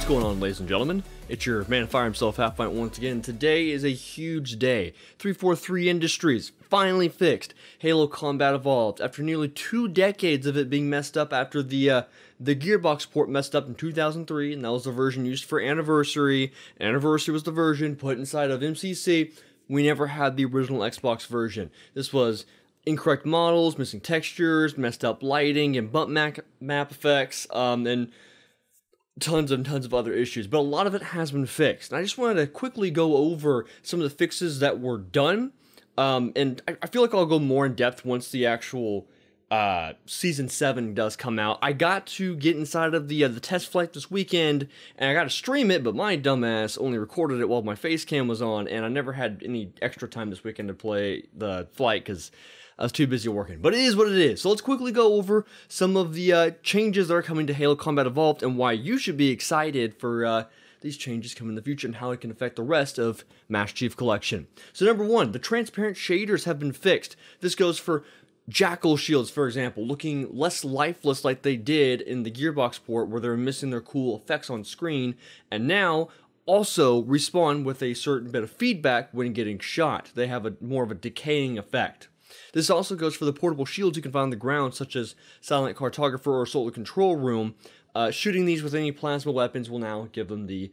What's going on, ladies and gentlemen? It's your man fire himself, Halfpint, once again. Today is a huge day. 343 Industries finally fixed Halo Combat Evolved after nearly 2 decades of it being messed up after the Gearbox port messed up in 2003, and that was the version used for Anniversary. Anniversary was the version put inside of MCC. We never had the original Xbox version. This was incorrect models, missing textures, messed up lighting, and bump map effects, and tons and tons of other issues, but a lot of it has been fixed. And I just wanted to quickly go over some of the fixes that were done, and I feel like I'll go more in depth once the actual Season 7 does come out. I got to get inside of the test flight this weekend, and I got to stream it, but my dumbass only recorded it while my face cam was on, and I never had any extra time this weekend to play the flight because I was too busy working. But it is what it is. So let's quickly go over some of the changes that are coming to Halo Combat Evolved and why you should be excited for these changes coming in the future and how it can affect the rest of Master Chief Collection. So number one, the transparent shaders have been fixed. This goes for Jackal shields, for example, looking less lifeless like they did in the Gearbox port where they're missing their cool effects on screen, and now also respawn with a certain bit of feedback when getting shot. They have more of a decaying effect. This also goes for the portable shields you can find on the ground, such as Silent Cartographer or Solar Control Room. Shooting these with any plasma weapons will now give them the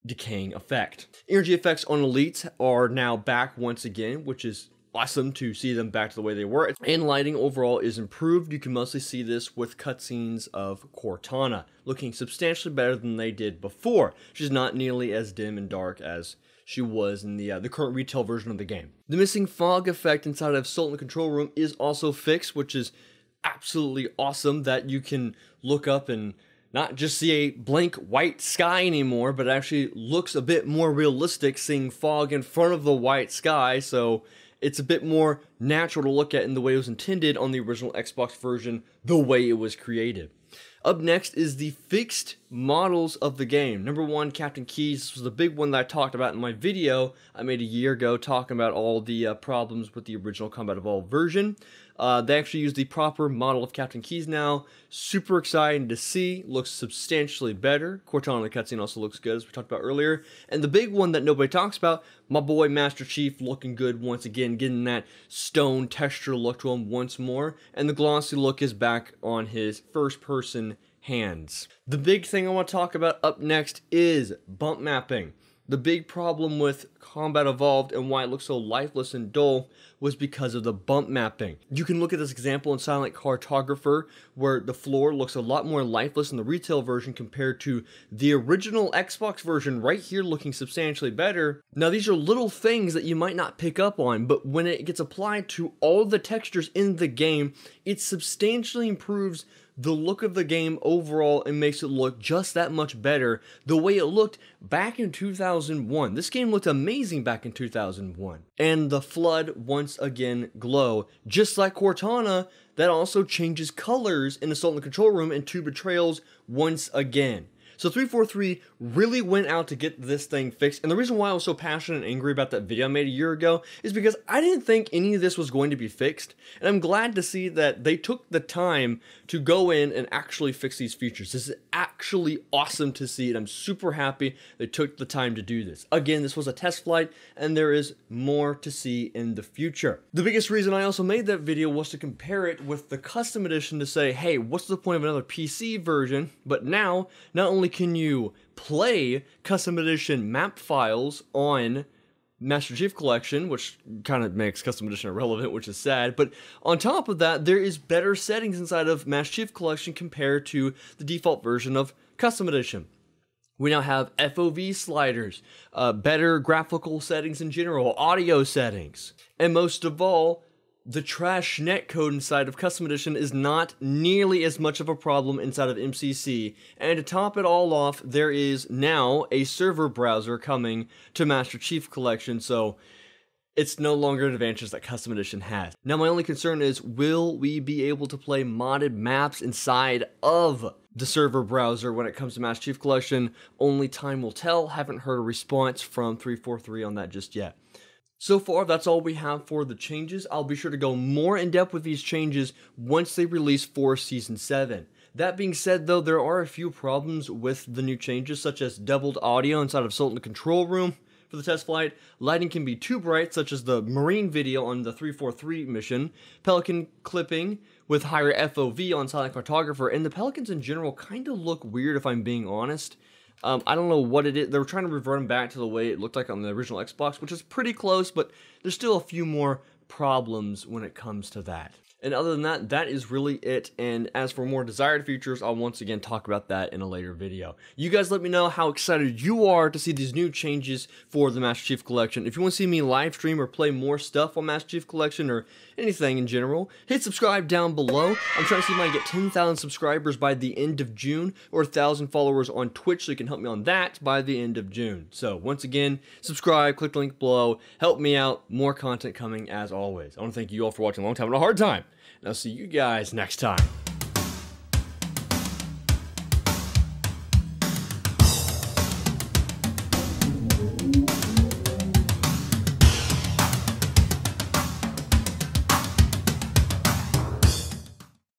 decaying effect. Energy effects on elites are now back once again, which is awesome to see them back to the way they were. And lighting overall is improved. You can mostly see this with cutscenes of Cortana, looking substantially better than they did before. She's not nearly as dim and dark as she was in the current retail version of the game. The missing fog effect inside of Solar Control Room is also fixed, which is absolutely awesome that you can look up and not just see a blank white sky anymore, but it actually looks a bit more realistic seeing fog in front of the white sky, so it's a bit more natural to look at in the way it was intended on the original Xbox version, the way it was created. Up next is the fixed models of the game. Number one, Captain Keyes. This was the big one that I talked about in my video I made a year ago talking about all the problems with the original Combat Evolved version. They actually use the proper model of Captain Keyes now. Super exciting to see. Looks substantially better. Cortana in the cutscene also looks good, as we talked about earlier. And the big one that nobody talks about, my boy Master Chief looking good once again, getting that stone texture look to him once more. And the glossy look is back on his first-person hands. The big thing I want to talk about up next is bump mapping. The big problem with Combat Evolved and why it looks so lifeless and dull was because of the bump mapping. You can look at this example in Silent Cartographer where the floor looks a lot more lifeless in the retail version compared to the original Xbox version right here looking substantially better. Now these are little things that you might not pick up on, but when it gets applied to all the textures in the game, it substantially improves the look of the game overall and makes it look just that much better the way it looked back in 2001. This game looked amazing back in 2001. And the Flood once again glow. Just like Cortana, that also changes colors in Assault in the Control Room and Two Betrayals once again. So 343 really went out to get this thing fixed, and the reason why I was so passionate and angry about that video I made a year ago is because I didn't think any of this was going to be fixed, and I'm glad to see that they took the time to go in and actually fix these features. This is actually awesome to see, and I'm super happy they took the time to do this. Again, this was a test flight, and there is more to see in the future. The biggest reason I also made that video was to compare it with the custom edition to say, hey, what's the point of another PC version? But now, not only can you play custom edition map files on Master Chief Collection, which kind of makes custom edition irrelevant, which is sad, but on top of that, there is better settings inside of Master Chief Collection compared to the default version of custom edition. We now have FOV sliders, better graphical settings in general, audio settings, and most of all, the trash netcode inside of Custom Edition is not nearly as much of a problem inside of MCC, and to top it all off, there is now a server browser coming to Master Chief Collection, so it's no longer an advantage that Custom Edition has. Now my only concern is, will we be able to play modded maps inside of the server browser when it comes to Master Chief Collection? Only time will tell. Haven't heard a response from 343 on that just yet. So far, that's all we have for the changes. I'll be sure to go more in depth with these changes once they release for Season 7. That being said, though, there are a few problems with the new changes, such as doubled audio inside of Sultan Control Room for the test flight. Lighting can be too bright, such as the Marine video on the 343 mission. Pelican clipping with higher FOV on Silent Cartographer, and the Pelicans in general kind of look weird if I'm being honest. I don't know what it is. They were trying to revert them back to the way it looked like on the original Xbox, which is pretty close, but there's still a few more problems when it comes to that. And other than that, that is really it. And as for more desired features, I'll once again talk about that in a later video. You guys let me know how excited you are to see these new changes for the Master Chief Collection. If you want to see me live stream or play more stuff on Master Chief Collection or anything in general, hit subscribe down below. I'm trying to see if I can get 10,000 subscribers by the end of June or 1,000 followers on Twitch, so you can help me on that by the end of June. So once again, subscribe, click the link below, help me out, more content coming as always. I want to thank you all for watching a long time and a hard time. And I'll see you guys next time.